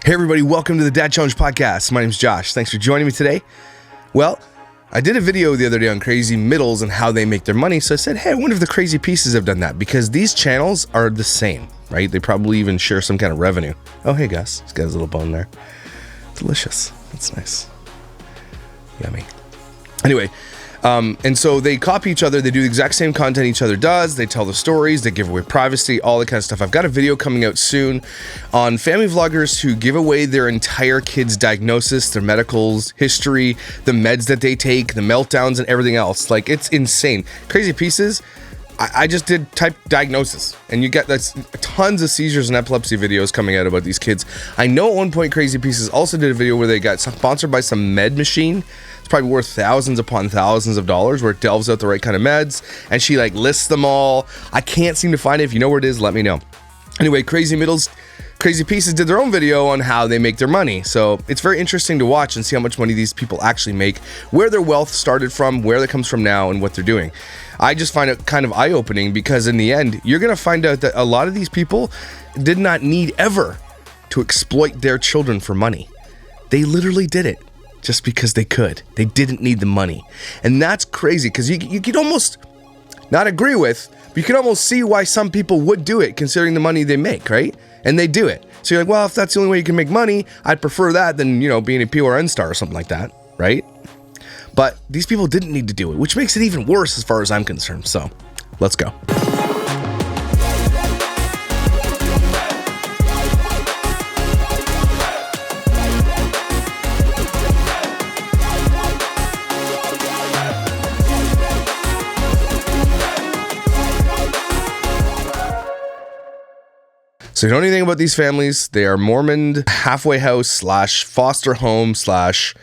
Hey everybody, welcome to the Dad Challenge Podcast. My name's Josh. Thanks for joining me today. Well, I did a video the other day on crazy middles and how they make their money, so I said, hey, I wonder if the crazy pieces have done that, because these channels are the same, right? They probably even share some kind of revenue. Oh, hey Gus, he's got his little bone there. Delicious. That's nice. Yummy. Anyway, and so they copy each other. They do the exact same content each other does. They tell the stories. They give away privacy, all that kind of stuff. I've got a video coming out soon on family vloggers who give away their entire kid's diagnosis, their medicals, history, the meds that they take, the meltdowns and everything else. Like, it's insane. Crazy pieces. I just did type diagnosis, and you get that's tons of seizures and epilepsy videos coming out about these kids. I know at one point Crazy Pieces also did a video where they got sponsored by some med machine. It's probably worth thousands upon thousands of dollars, where it delves out the right kind of meds, and she like lists them all. I can't seem to find it. If you know where it is, let me know. Anyway, Crazy Pieces did their own video on how they make their money. So it's very interesting to watch and see how much money these people actually make, where their wealth started from, where it comes from now, and what they're doing. I just find it kind of eye-opening, because in the end, you're going to find out that a lot of these people did not need ever to exploit their children for money. They literally did it just because they could. They didn't need the money. And that's crazy, because you could almost not agree with, but you can almost see why some people would do it considering the money they make, right? And they do it. So you're like, well, if that's the only way you can make money, I'd prefer that than, you know, being a PRN star or something like that, right? But these people didn't need to do it, which makes it even worse as far as I'm concerned. So let's go. So you don't know anything about these families. They are Mormon halfway house slash foster home slash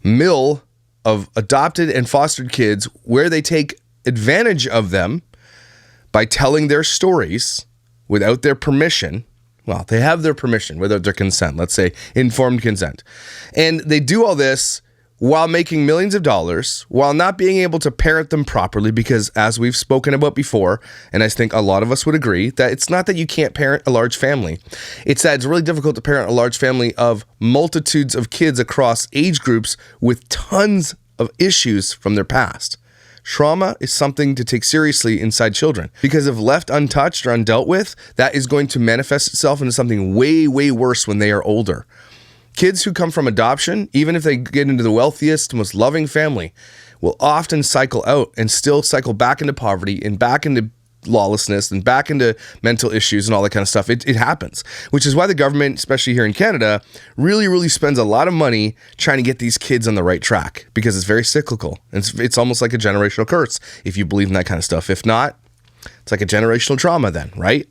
mill of adopted and fostered kids, where they take advantage of them by telling their stories without their permission. Well, they have their permission without their consent, let's say informed consent. And they do all this while making millions of dollars, while not being able to parent them properly, because as we've spoken about before, and I think a lot of us would agree, that it's not that you can't parent a large family. It's that it's really difficult to parent a large family of multitudes of kids across age groups with tons of issues from their past. Trauma is something to take seriously inside children, because if left untouched or undealt with, that is going to manifest itself into something way, way worse when they are older. Kids who come from adoption, even if they get into the wealthiest, most loving family, will often cycle out and still cycle back into poverty and back into lawlessness and back into mental issues and all that kind of stuff. It happens, which is why the government, especially here in Canada, really, really spends a lot of money trying to get these kids on the right track, because it's very cyclical. It's almost like a generational curse, if you believe in that kind of stuff. If not, it's like a generational trauma then, right?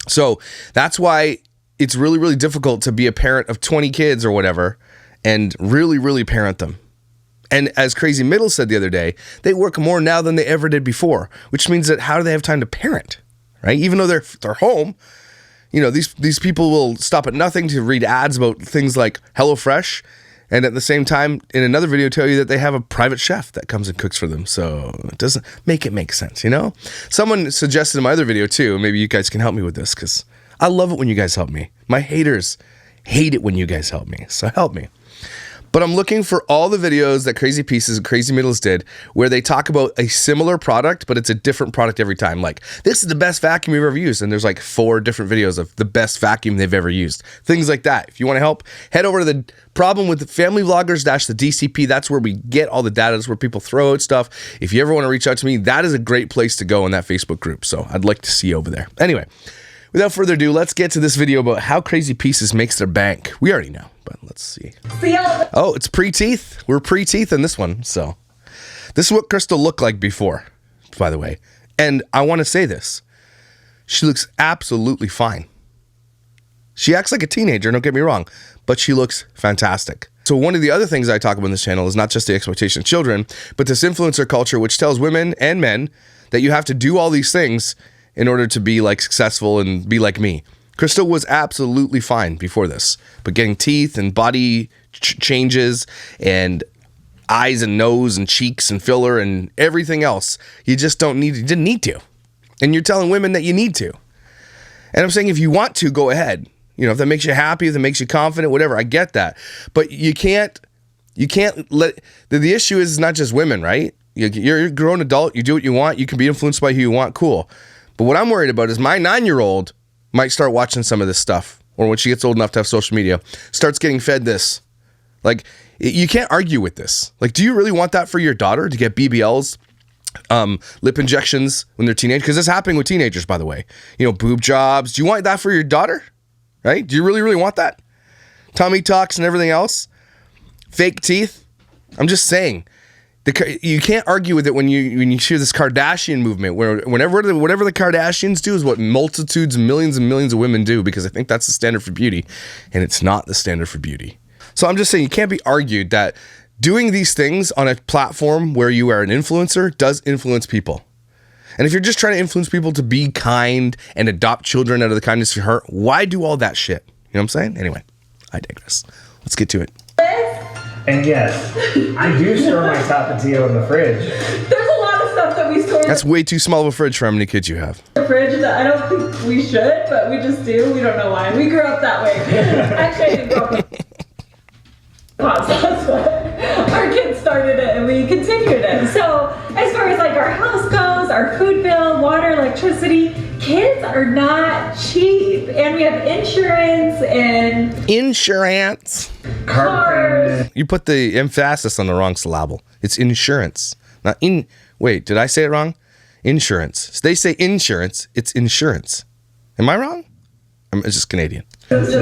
So that's why it's really, really difficult to be a parent of 20 kids or whatever and really, really parent them. And as Crazy Middle said the other day, they work more now than they ever did before, which means that how do they have time to parent, right? Even though they're home, you know, these people will stop at nothing to read ads about things like HelloFresh, and at the same time, in another video, tell you that they have a private chef that comes and cooks for them. So it doesn't make sense, you know? Someone suggested in my other video too, maybe you guys can help me with this, because I love it when you guys help me. My haters hate it when you guys help me, so help me. But I'm looking for all the videos that Crazy Pieces and Crazy Middles did where they talk about a similar product, but it's a different product every time. Like, this is the best vacuum we've ever used. And there's like 4 different videos of the best vacuum they've ever used. Things like that. If you want to help, head over to the Problem with Family Vloggers - the DCP. That's where we get all the data. That's where people throw out stuff. If you ever want to reach out to me, that is a great place to go in that Facebook group. So I'd like to see you over there. Anyway, without further ado, let's get to this video about how Crazy Pieces makes their bank. We already know, but let's see. Oh, it's pre-teeth. We're pre-teeth in this one. So this is what Crystal looked like before, by the way. And I want to say this. She looks absolutely fine. She acts like a teenager, don't get me wrong, but she looks fantastic. So one of the other things I talk about in this channel is not just the exploitation of children, but this influencer culture, which tells women and men that you have to do all these things in order to be like successful and be like me. Crystal was absolutely fine before this, but getting teeth and body changes and eyes and nose and cheeks and filler and everything else, you didn't need to. And you're telling women that you need to. And I'm saying, if you want to, go ahead. You know, if that makes you happy, if that makes you confident, whatever, I get that. But you can't let, the issue is not just women, right? You're a grown adult, you do what you want, you can be influenced by who you want, cool. But what I'm worried about is my 9-year-old might start watching some of this stuff, or when she gets old enough to have social media, starts getting fed this. Like, you can't argue with this. Like, do you really want that for your daughter, to get BBLs, lip injections when they're teenagers? Because it's happening with teenagers, by the way. You know, boob jobs. Do you want that for your daughter? Right? Do you really, really want that? Tummy tucks and everything else? Fake teeth? I'm just saying. You can't argue with it when you hear this Kardashian movement, where whatever the Kardashians do is what multitudes, millions and millions of women do, because I think that's the standard for beauty, and it's not the standard for beauty. So I'm just saying, you can't be argued that doing these things on a platform where you are an influencer does influence people. And if you're just trying to influence people to be kind and adopt children out of the kindness of your heart, why do all that shit? You know what I'm saying? Anyway, I digress. Let's get to it. And yes, I do store my Tapatio in the fridge. There's a lot of stuff that we store. That's way too small of a fridge for how many kids you have. The fridge that I don't think we should, but we just do. We don't know why. We grew up that way. Actually, I didn't grow up hot sauce, but our kids started it and we continued it. So as far as like our house goes, our food bill, water, electricity, kids are not cheap. And we have insurance and... Insurance. Cars. You put the emphasis on the wrong syllable. It's insurance. Not in... Wait, did I say it wrong? Insurance. They say insurance. It's insurance. Am I wrong? I'm just Canadian. The list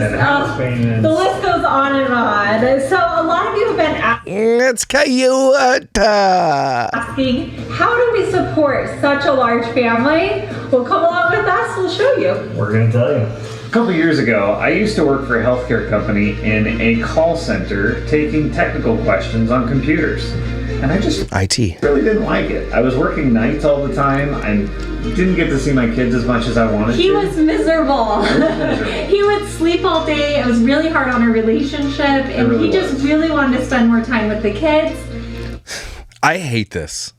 goes on and on. So a lot of you have been It's Cayuta. asking, how do we support such a large family? Well, come along with us. We'll show you. We're going to tell you. A couple years ago, I used to work for a healthcare company in a call center taking technical questions on computers. And I just IT. really didn't like it. I was working nights all the time. I didn't get to see my kids as much as I wanted He to. was miserable. He would sleep all day. It was really hard on our relationship. And really he just really wanted to spend more time with the kids. I hate this.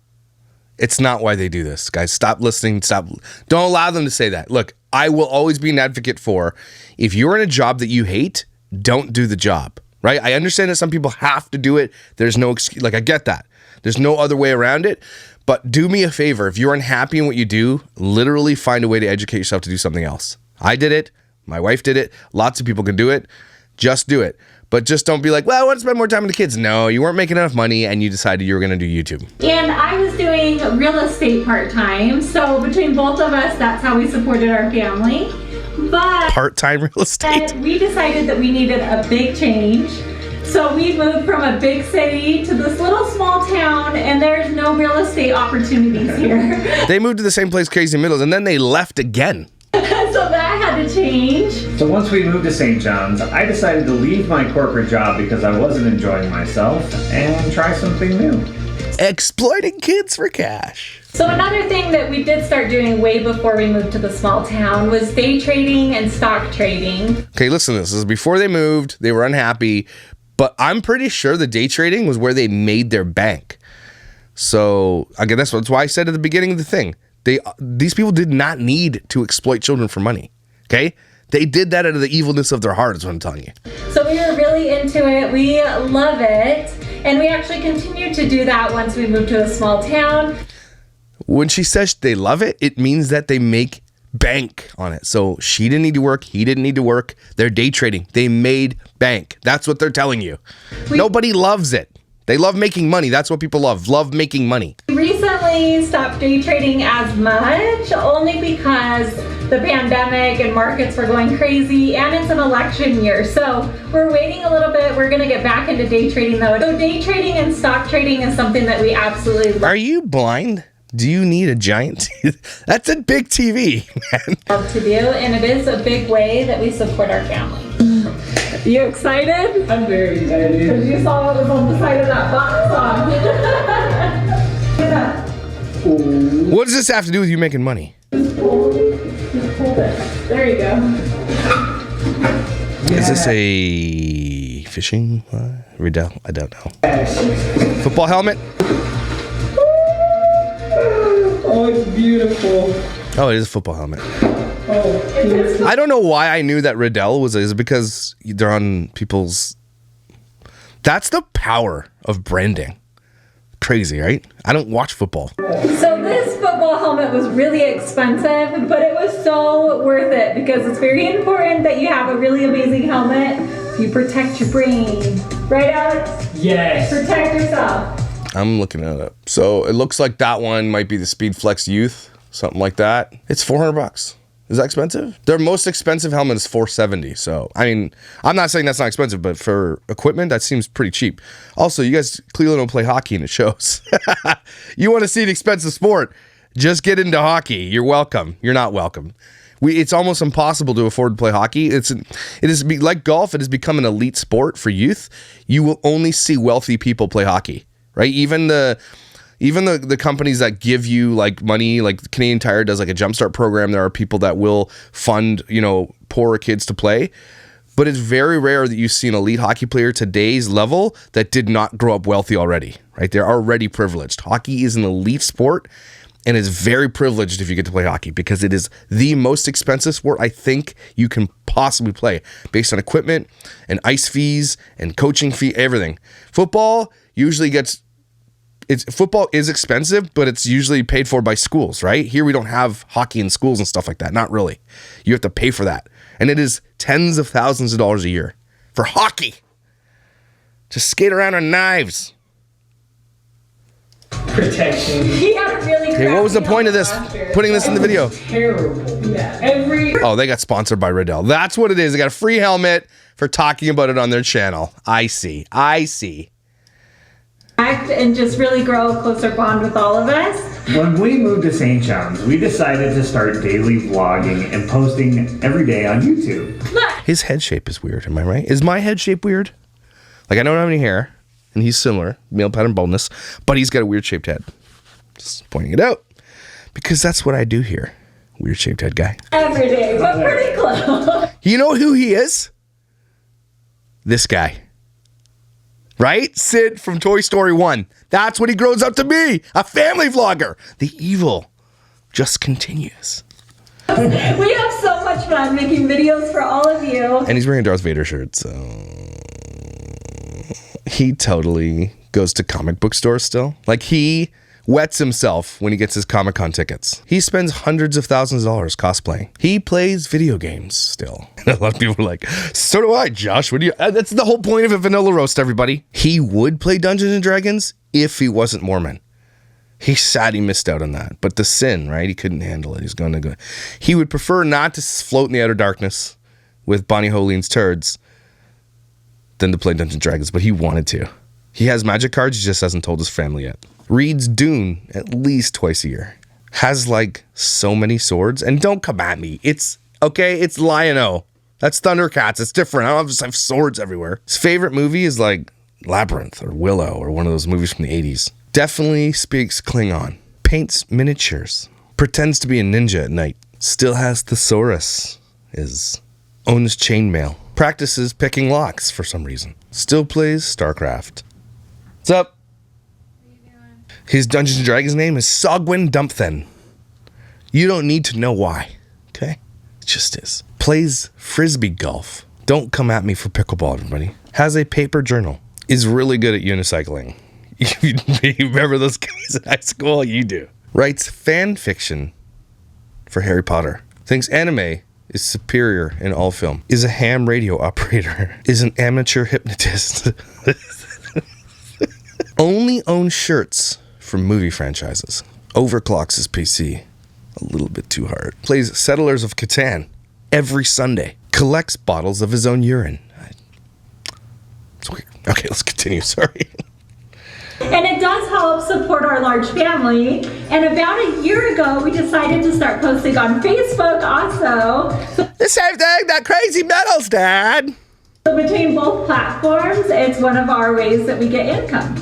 It's not why they do this. Guys, stop listening. Don't allow them to say that. Look, I will always be an advocate for, if you're in a job that you hate, don't do the job. Right? I understand that some people have to do it. There's no excuse. Like, I get that. There's no other way around it. But do me a favor. If you're unhappy in what you do, literally find a way to educate yourself to do something else. I did it. My wife did it. Lots of people can do it. Just do it. But just don't be like, well, I want to spend more time with the kids. No, you weren't making enough money and you decided you were going to do YouTube. And I was doing real estate part-time. So between both of us, that's how we supported our family. But Part-time real estate. we decided that we needed a big change. So we moved from a big city to this little small town, and there's no real estate opportunities here. They moved to the same place, Crazy Middles, and then they left again. So that had to change. So once we moved to St. John's, I decided to leave my corporate job because I wasn't enjoying myself and try something new. Exploiting kids for cash. So another thing that we did start doing way before we moved to the small town was day trading and stock trading. Okay, listen to this. This is before they moved. They were unhappy. But I'm pretty sure the day trading was where they made their bank. So, again, that's why I said at the beginning of the thing. These people did not need to exploit children for money. Okay? They did that out of the evilness of their heart, is what I'm telling you. So we were really into it. We love it. And we actually continued to do that once we moved to a small town. When she says they love it, it means that they make bank on it. So she didn't need to work. He didn't need to work. They're day trading. They made bank. That's what they're telling you. Nobody loves it. They love making money. That's what people love making money. We recently stopped day trading as much, only because the pandemic and markets were going crazy, and it's an election year. So we're waiting a little bit. We're going to get back into day trading though. So day trading and stock trading is something that we absolutely love. Are you blind? Do you need a giant? That's a big TV, man. Love to do, and it is a big way that we support our family. You excited? I'm very excited. Because you saw what was on the side of that box. What does this have to do with you making money? Just hold it. There you go. Is this a fishing Riddell? I don't know. Football helmet? Oh, it's beautiful. Oh, it is a football helmet. Oh. I don't know why I knew that Riddell was. Is it because they're on people's... That's the power of branding. Crazy, right? I don't watch football. So this football helmet was really expensive, but it was so worth it because it's very important that you have a really amazing helmet so you protect your brain. Right, Alex? Yes. Protect yourself. I'm looking it up. So it looks like that one might be the Speed Flex Youth, something like that. It's $400. Is that expensive? Their most expensive helmet is $470. So, I mean, I'm not saying that's not expensive, but for equipment, that seems pretty cheap. Also, you guys clearly don't play hockey and it shows. You want to see an expensive sport? Just get into hockey. You're welcome. You're not welcome. It's almost impossible to afford to play hockey. It is like golf. It has become an elite sport for youth. You will only see wealthy people play hockey, right? Even the companies that give you like money, like Canadian Tire does like a jumpstart program. There are people that will fund, poorer kids to play. But it's very rare that you see an elite hockey player today's level that did not grow up wealthy already, right? They're already privileged. Hockey is an elite sport and is very privileged if you get to play hockey because it is the most expensive sport I think you can possibly play based on equipment and ice fees and coaching fee, everything. Football is expensive, but it's usually paid for by schools, right? Here we don't have hockey in schools and stuff like that. Not really. You have to pay for that. And it is tens of thousands of dollars a year for hockey. To skate around on knives. Protection. He had a really Okay, what was the point of this? Putting this in the video. Terrible. Yeah. Oh, they got sponsored by Riddell. That's what it is. They got a free helmet for talking about it on their channel. I see. Act and just really grow a closer bond with all of us. When we moved to St. John's, we decided to start daily vlogging and posting every day on YouTube. Look. His head shape is weird. Am I right? Is my head shape weird? Like, I don't have any hair, and he's similar, male pattern baldness, but he's got a weird shaped head. Just pointing it out because that's what I do here. Weird shaped head guy. Every day, but pretty close. You know who he is? This guy. Right? Sid from Toy Story 1. That's what he grows up to be. A family vlogger. The evil just continues. We have so much fun making videos for all of you. And he's wearing a Darth Vader shirt, so he totally goes to comic book stores still. Like, he wets himself when he gets his Comic-Con tickets. He spends hundreds of thousands of dollars cosplaying. He plays video games still. And a lot of people are like, so do I, Josh. What do you... That's the whole point of a vanilla roast, everybody. He would play Dungeons and Dragons if he wasn't Mormon. He's sad he missed out on that. But the sin, right? He couldn't handle it. He's going to go... He would prefer not to float in the outer darkness with Bonnie Holene's turds than to play Dungeons and Dragons, but he wanted to. He has magic cards, he just hasn't told his family yet. Reads Dune at least twice a year. Has like so many swords. And don't come at me. It's Lion-O. That's Thundercats. It's different. I don't just have swords everywhere. His favorite movie is like Labyrinth or Willow or one of those movies from the 80s. Definitely speaks Klingon. Paints miniatures. Pretends to be a ninja at night. Still has thesaurus. Owns chainmail. Practices picking locks for some reason. Still plays StarCraft. What's up? His Dungeons & Dragons name is Sogwin Dumpthen. You don't need to know why, okay? It just is. Plays frisbee golf. Don't come at me for pickleball, everybody. Has a paper journal. Is really good at unicycling. You remember those guys in high school? You do. Writes fan fiction for Harry Potter. Thinks anime is superior in all film. Is a ham radio operator. Is an amateur hypnotist. Only owns shirts from movie franchises. Overclocks his PC a little bit too hard. Plays Settlers of Catan every Sunday. Collects bottles of his own urine. It's weird. Okay, let's continue. Sorry. And it does help support our large family. And about a year ago, we decided to start posting on Facebook also. The same thing that Crazy Metals, Dad. So between both platforms, it's one of our ways that we get income.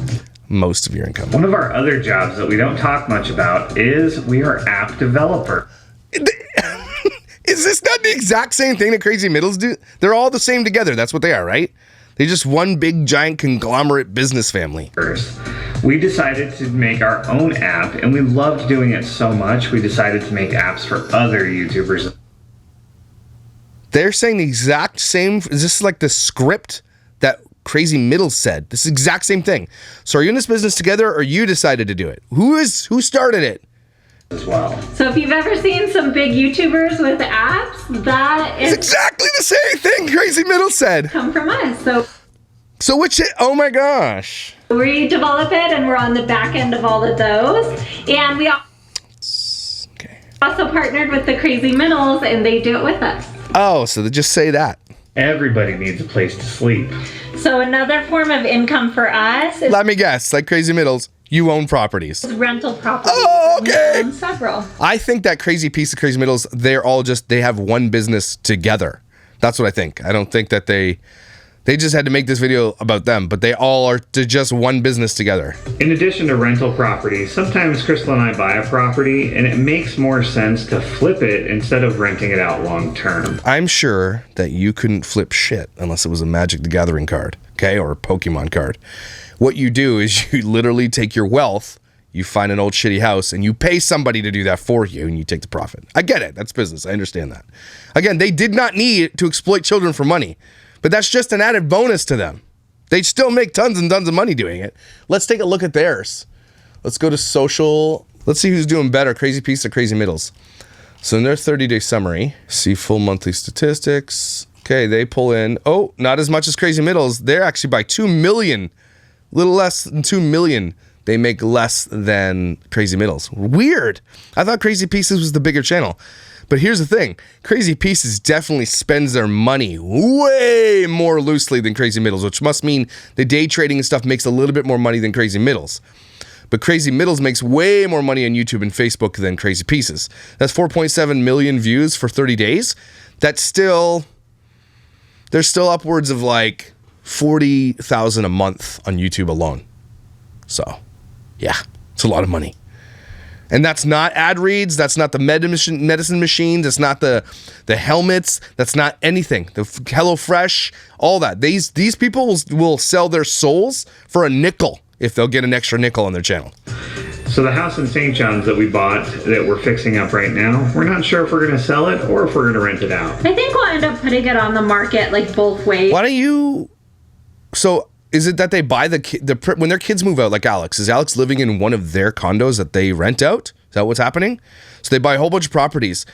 Most of your income. One of our other jobs that we don't talk much about is we are app developer. Is this not the exact same thing that Crazy Middles do? They're all the same together. That's what they are, right? They're just one big giant conglomerate business family. We decided to make our own app, and we loved doing it so much, we decided to make apps for other YouTubers. They're saying the exact same. Is this like the script that Crazy Middles said? This is the exact same thing. So are you in this business together, or you decided to do it? Who started it? As well. So if you've ever seen some big YouTubers with apps, that It's is exactly the same thing Crazy Middles said. come from us. So oh my gosh. We develop it, and we're on the back end of all of those. And we also partnered with the Crazy Middles, and they do it with us. Oh, so they just say that. Everybody needs a place to sleep. So another form of income for us is Let me guess, like Crazy Middles, you own properties. rental properties. Oh, and we okay. own several. I think that crazy piece of Crazy Middles, they have one business together. That's what I think. I don't think that they just had to make this video about them, but they all are just one business together. In addition to rental properties, sometimes Crystal and I buy a property and it makes more sense to flip it instead of renting it out long term. I'm sure that you couldn't flip shit unless it was a Magic the Gathering card, okay, or a Pokemon card. What you do is you literally take your wealth, you find an old shitty house, and you pay somebody to do that for you, and you take the profit. I get it. That's business. I understand that. Again, they did not need to exploit children for money, but that's just an added bonus to them. They still make tons and tons of money doing it. Let's take a look at theirs. Let's go to social. Let's see who's doing better, Crazy Piece or Crazy Middles. So in their 30-day summary, see full monthly statistics. Okay, they pull in, not as much as Crazy Middles. They're actually by 2 million. Little less than 2 million. They make less than Crazy Middles. Weird. I thought Crazy Pieces was the bigger channel. But here's the thing. Crazy Pieces definitely spends their money way more loosely than Crazy Middles, which must mean the day trading and stuff makes a little bit more money than Crazy Middles. But Crazy Middles makes way more money on YouTube and Facebook than Crazy Pieces. That's 4.7 million views for 30 days. There's still upwards of like 40,000 a month on YouTube alone. So, yeah, it's a lot of money. And that's not ad reads, that's not the medicine machines, that's not the helmets, that's not anything. The HelloFresh, all that. These people will sell their souls for a nickel if they'll get an extra nickel on their channel. So the house in St. John's that we bought that we're fixing up right now, we're not sure if we're going to sell it or if we're going to rent it out. I think we'll end up putting it on the market like both ways. Why don't you... So... Is it that they buy when their kids move out, like Alex? Is Alex living in one of their condos that they rent out? Is that what's happening? So they buy a whole bunch of properties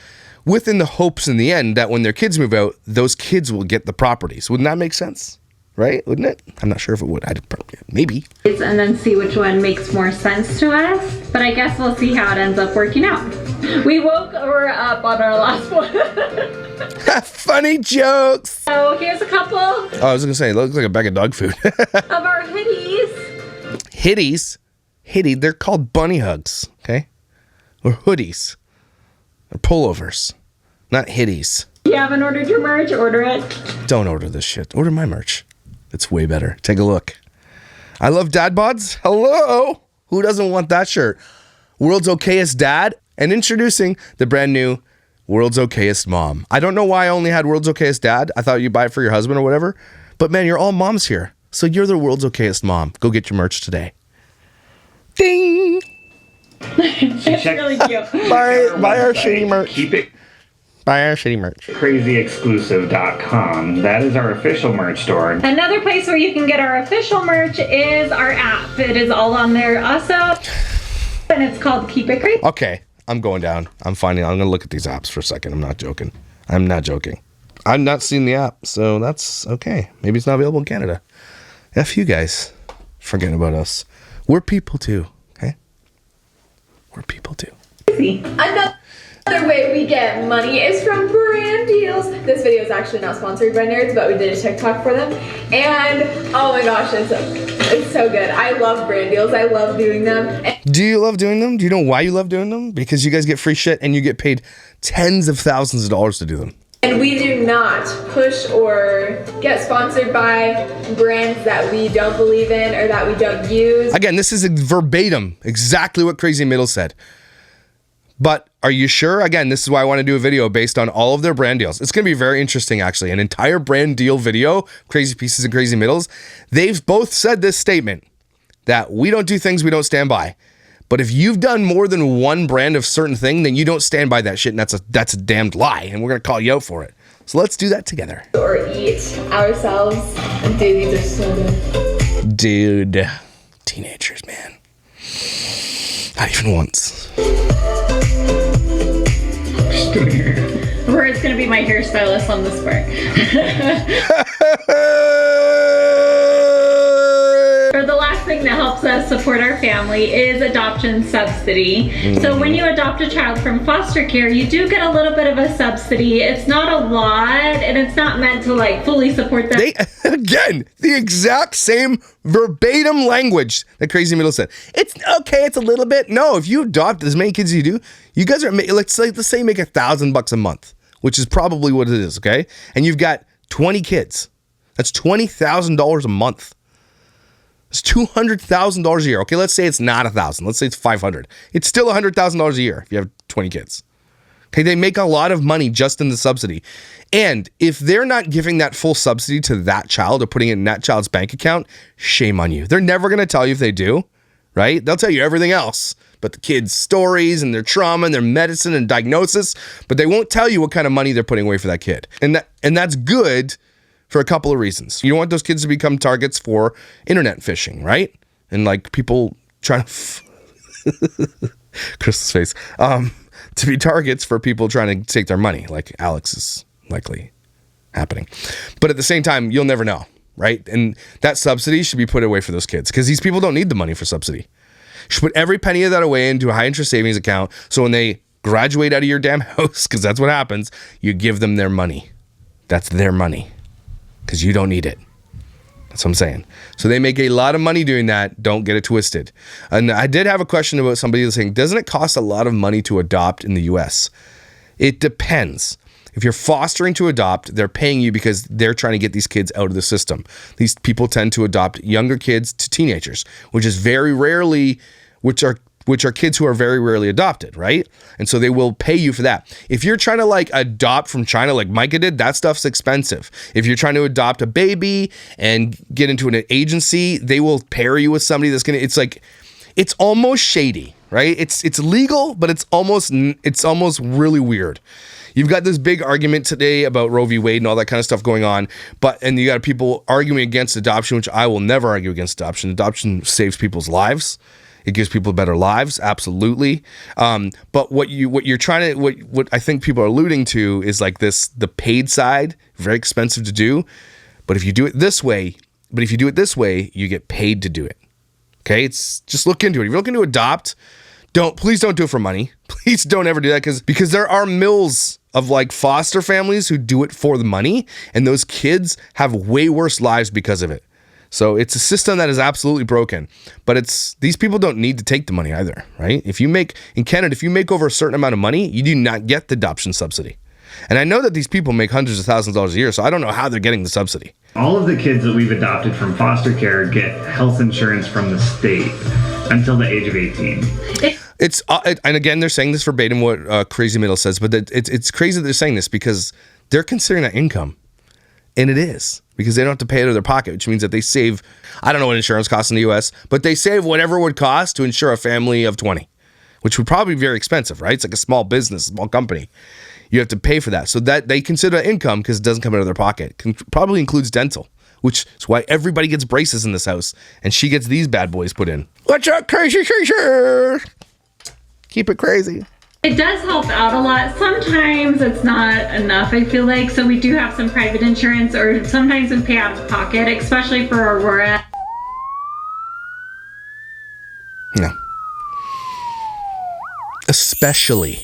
within the hopes in the end that when their kids move out, those kids will get the properties. Wouldn't that make sense? Right? Wouldn't it? I'm not sure if it would. Maybe. And then see which one makes more sense to us. But I guess we'll see how it ends up working out. We woke her up on our last one. Funny jokes. So here's a couple. Oh, I was going to say, it looks like a bag of dog food. Of our hoodies. Hitty, they're called bunny hugs, okay? Or hoodies. Or pullovers. Not hitties. If you haven't ordered your merch, order it. Don't order this shit. Order my merch. It's way better. Take a look. I love dad bods. Hello. Who doesn't want that shirt? World's Okayest Dad. And introducing the brand new World's Okayest Mom. I don't know why I only had World's Okayest Dad. I thought you buy it for your husband or whatever. But man, you're all moms here. So you're the World's Okayest Mom. Go get your merch today. Ding. It's really cute. Buy our shitty merch. Keep it Buy our shitty merch. crazyexclusive.com. That is our official merch store. Another place where you can get our official merch is our app. It is all on there also. And it's called Keep It Crazy. Okay, I'm going down. I'm going to look at these apps for a second. I'm not joking. I'm not seeing the app, so that's okay. Maybe it's not available in Canada. F you guys. Forgetting about us. We're people too, okay? We're people too. Another way we get money is from brand deals. This video is actually not sponsored by Nerds, but we did a TikTok for them. And oh my gosh, it's so good. I love brand deals. I love doing them. Do you love doing them? Do you know why you love doing them? Because you guys get free shit and you get paid tens of thousands of dollars to do them. And we do not push or get sponsored by brands that we don't believe in or that we don't use. Again, this is verbatim, exactly what Crazy Middle said. But are you sure? Again, this is why I want to do a video based on all of their brand deals. It's going to be very interesting, actually. An entire brand deal video, Crazy Pieces and Crazy Middles. They've both said this statement, that we don't do things we don't stand by. But if you've done more than one brand of certain thing, then you don't stand by that shit, and that's a damned lie, and we're going to call you out for it. So let's do that together. Or eat ourselves. And dude, these are so good. Dude, teenagers, man. Not even once. Rory's gonna be my hairstylist on this part. Or the last thing that helps us support our family is adoption subsidy. So when you adopt a child from foster care, you do get a little bit of a subsidy. It's not a lot, and it's not meant to like fully support them. Again, the exact same verbatim language that Crazy Middle said. It's okay, it's a little bit. No, if you adopt as many kids as you do, you guys are, let's say make $1,000 a month, which is probably what it is, okay? And you've got 20 kids. That's $20,000 a month. It's $200,000 a year. Okay, let's say it's not 1,000. Let's say it's 500. It's still $100,000 a year if you have 20 kids. Okay, they make a lot of money just in the subsidy. And if they're not giving that full subsidy to that child or putting it in that child's bank account, shame on you. They're never going to tell you if they do, right? They'll tell you everything else, but the kids' stories and their trauma and their medicine and diagnosis, but they won't tell you what kind of money they're putting away for that kid. And that's good for a couple of reasons. You don't want those kids to become targets for internet phishing, right? And like people trying to Crystal's face. To be targets for people trying to take their money, like Alex is likely happening. But at the same time, you'll never know, right? And that subsidy should be put away for those kids because these people don't need the money for subsidy. You should put every penny of that away into a high interest savings account so when they graduate out of your damn house, because that's what happens, you give them their money. That's their money because you don't need it. That's what I'm saying. So they make a lot of money doing that. Don't get it twisted. And I did have a question about somebody saying, doesn't it cost a lot of money to adopt in the US? It depends. If you're fostering to adopt, they're paying you because they're trying to get these kids out of the system. These people tend to adopt younger kids to teenagers, which is very rarely, which are kids who are very rarely adopted, right? And so they will pay you for that. If you're trying to like adopt from China like Micah did, that stuff's expensive. If you're trying to adopt a baby and get into an agency, they will pair you with somebody that's gonna, it's almost shady, right? It's legal, but it's almost really weird. You've got this big argument today about Roe v. Wade and all that kind of stuff going on, and you got people arguing against adoption, which I will never argue against adoption. Adoption saves people's lives. It gives people better lives, absolutely. But what I think people are alluding to is like the paid side, very expensive to do. But if you do it this way, you get paid to do it. Okay, it's just look into it. If you're looking to adopt, please don't do it for money. Please don't ever do that because there are mills of like foster families who do it for the money, and those kids have way worse lives because of it. So it's a system that is absolutely broken, but these people don't need to take the money either, right? In Canada, if you make over a certain amount of money, you do not get the adoption subsidy. And I know that these people make hundreds of thousands of dollars a year, so I don't know how they're getting the subsidy. All of the kids that we've adopted from foster care get health insurance from the state until the age of 18. It's and again, they're saying this verbatim what Crazy Middle says, but it's crazy that they're saying this because they're considering that income. And it is, because they don't have to pay it out of their pocket, which means that they save, I don't know what insurance costs in the US, but they save whatever it would cost to insure a family of 20, which would probably be very expensive, right? It's like a small business, small company. You have to pay for that. So that they consider income because it doesn't come out of their pocket. Probably includes dental, which is why everybody gets braces in this house. And she gets these bad boys put in. What's up, crazy creature? Keep it crazy. It does help out a lot. Sometimes it's not enough, I feel like. So we do have some private insurance, or sometimes we pay out of pocket, especially for Aurora. No. Especially,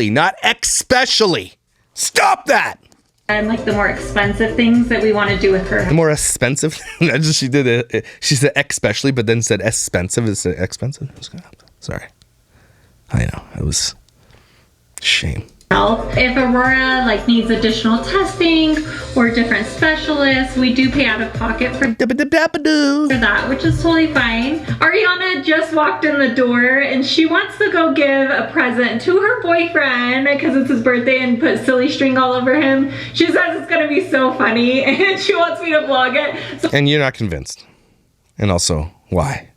not especially. Stop that. And like the more expensive things that we want to do with her. The more expensive? She did it. She said especially, but then said expensive. Is it expensive? Sorry. I know, it was a shame. If Aurora needs additional testing or different specialists, we do pay out of pocket for that, which is totally fine. Ariana just walked in the door and she wants to go give a present to her boyfriend because it's his birthday and put silly string all over him. She says it's gonna be so funny and she wants me to vlog it. And you're not convinced. And also, why?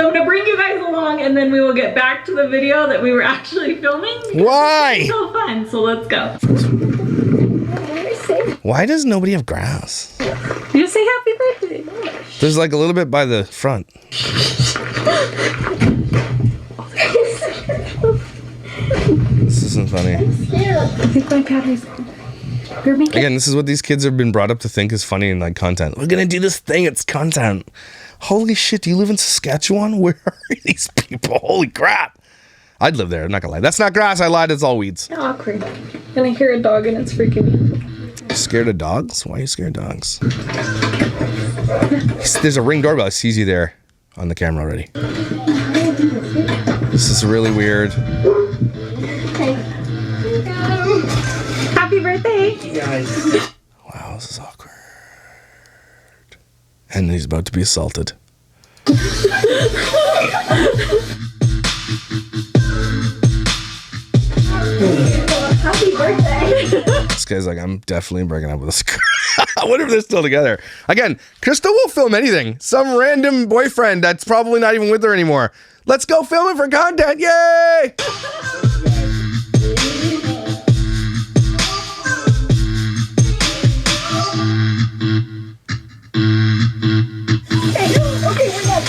So I'm gonna bring you guys along and then we will get back to the video that we were actually filming. Why? It's so fun, so let's go. Why does nobody have grass? You say happy birthday. There's like a little bit by the front. This isn't funny. I think my battery's gone. You're making Again, this is what these kids have been brought up to think is funny and like content. We're gonna do this thing, it's content. Holy shit, do you live in Saskatchewan? Where are these people? Holy crap. I'd live there, I'm not gonna lie. That's not grass, I lied, it's all weeds. awkward. And I hear a dog and it's freaking me. You scared of dogs? Why are you scared of dogs? There's a Ring doorbell. I sees you there on the camera already. This is really weird. Happy birthday. Wow, this is awkward. And he's about to be assaulted. Happy birthday. This guy's like, I'm definitely breaking up with this girl. I wonder if they're still together. Again, Krista will film anything. Some random boyfriend that's probably not even with her anymore. Let's go film it for content. Yay!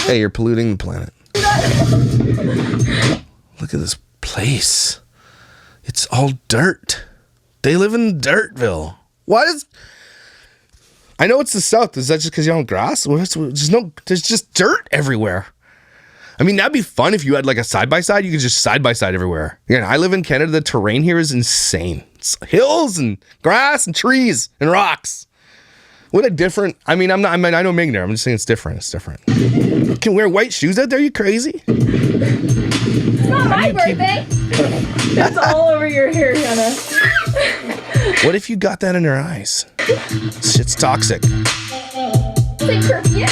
Hey, you're polluting the planet. Look at this place. It's all dirt. They live in Dirtville. Why is... I know it's the south. Is that just because you don't have grass? There's just dirt everywhere. I mean, that'd be fun if you had like a side-by-side. You could just side-by-side everywhere. Yeah, I live in Canada. The terrain here is insane. It's hills and grass and trees and rocks. What a different... I mean, I know I'm ignorant. I'm just saying it's different. It's different. You can wear white shoes out there? You crazy? It's not my birthday. It's all over your hair, Hannah. What if you got that in your eyes? Shit's toxic. Same for you.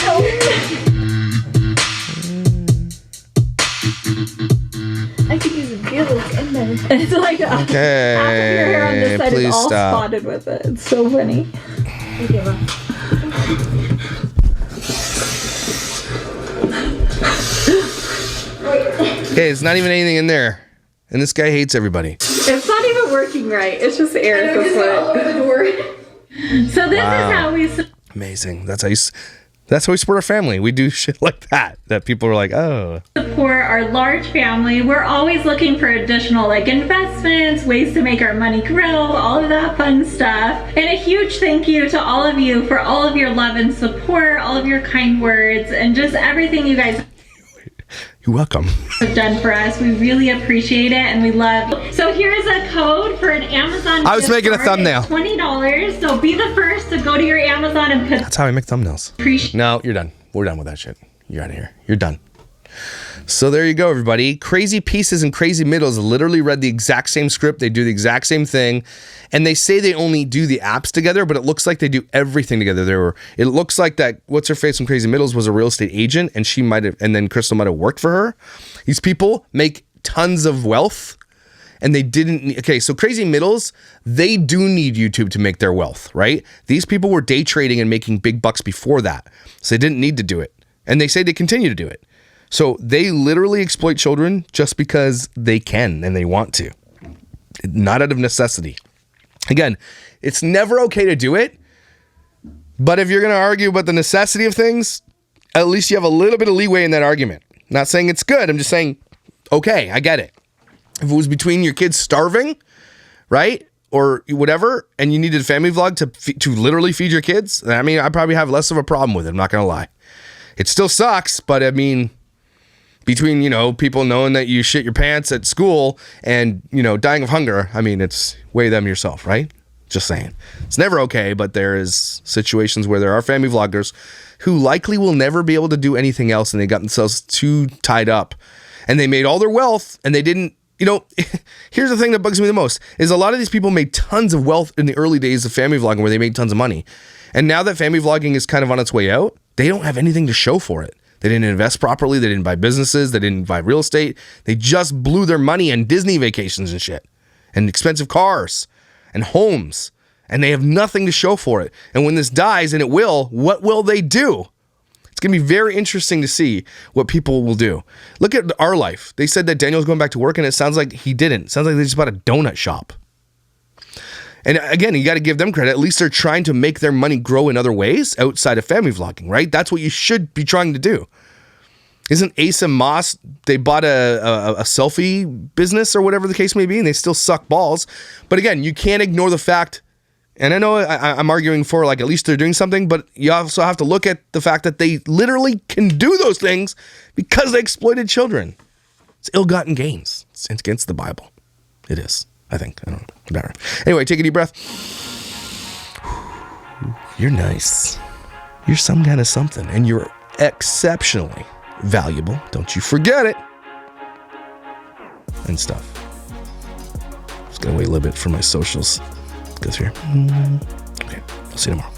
I could use gills in there. It's like half of your hair on this side please is all stop. spotted with it. It's so funny. Okay, it's not even anything in there. And this guy hates everybody. It's not even working right. It's just air at this All point. over the door. So this Wow. is how we Amazing. That's how we support our family. We do shit like that people are like, oh. support our large family. We're always looking for additional like investments, ways to make our money grow, all of that fun stuff. And a huge thank you to all of you for all of your love and support, all of your kind words, and just everything you guys You're welcome. have done for us. We really appreciate it and we love. So here's a code for an Amazon. I was gift making a card. thumbnail. It's $20. So be the first to go to your Amazon and put That's how I make thumbnails. appreciate. No, you're done. We're done with that shit. You're out of here. You're done. So there you go, everybody. Crazy Pieces and Crazy Middles literally read the exact same script. They do the exact same thing. And they say they only do the apps together, but it looks like they do everything together. It looks like that what's her face from Crazy Middles was a real estate agent, and she might have, and then Crystal might have worked for her. These people make tons of wealth, and they didn't. Okay, so Crazy Middles, they do need YouTube to make their wealth, right? These people were day trading and making big bucks before that, so they didn't need to do it, and they say they continue to do it. So they literally exploit children just because they can and they want to, not out of necessity. Again, it's never okay to do it, but if you're going to argue about the necessity of things, at least you have a little bit of leeway in that argument. Not saying it's good. I'm just saying, okay, I get it. If it was between your kids starving, right, or whatever, and you needed a family vlog to literally feed your kids, I mean, I probably have less of a problem with it. I'm not going to lie. It still sucks, but I mean, between, you know, people knowing that you shit your pants at school and, you know, dying of hunger, I mean, it's weigh them yourself, right? Just saying. It's never okay, but there is situations where there are family vloggers who likely will never be able to do anything else, and they got themselves too tied up. And they made all their wealth, and they didn't, you know, here's the thing that bugs me the most, is a lot of these people made tons of wealth in the early days of family vlogging where they made tons of money. And now that family vlogging is kind of on its way out, they don't have anything to show for it. They didn't invest properly. They didn't buy businesses. They didn't buy real estate. They just blew their money on Disney vacations and shit, and expensive cars and homes, and they have nothing to show for it. And when this dies, and it will, what will they do? It's going to be very interesting to see what people will do. Look at our life. They said that Daniel's going back to work, and it sounds like he didn't. It sounds like they just bought a donut shop. And again, you got to give them credit. At least they're trying to make their money grow in other ways outside of family vlogging, right? That's what you should be trying to do. Isn't Asa Moss, they bought a selfie business or whatever the case may be, and they still suck balls. But again, you can't ignore the fact, and I know I'm arguing for like at least they're doing something, but you also have to look at the fact that they literally can do those things because they exploited children. It's ill-gotten gains. It's against the Bible. It is, I think. I don't know. Whatever. Anyway, take a deep breath. You're nice. You're some kind of something, and you're exceptionally valuable. Don't you forget it. And stuff. Just gonna wait a little bit for my socials. Go through here. Okay, I'll see you tomorrow.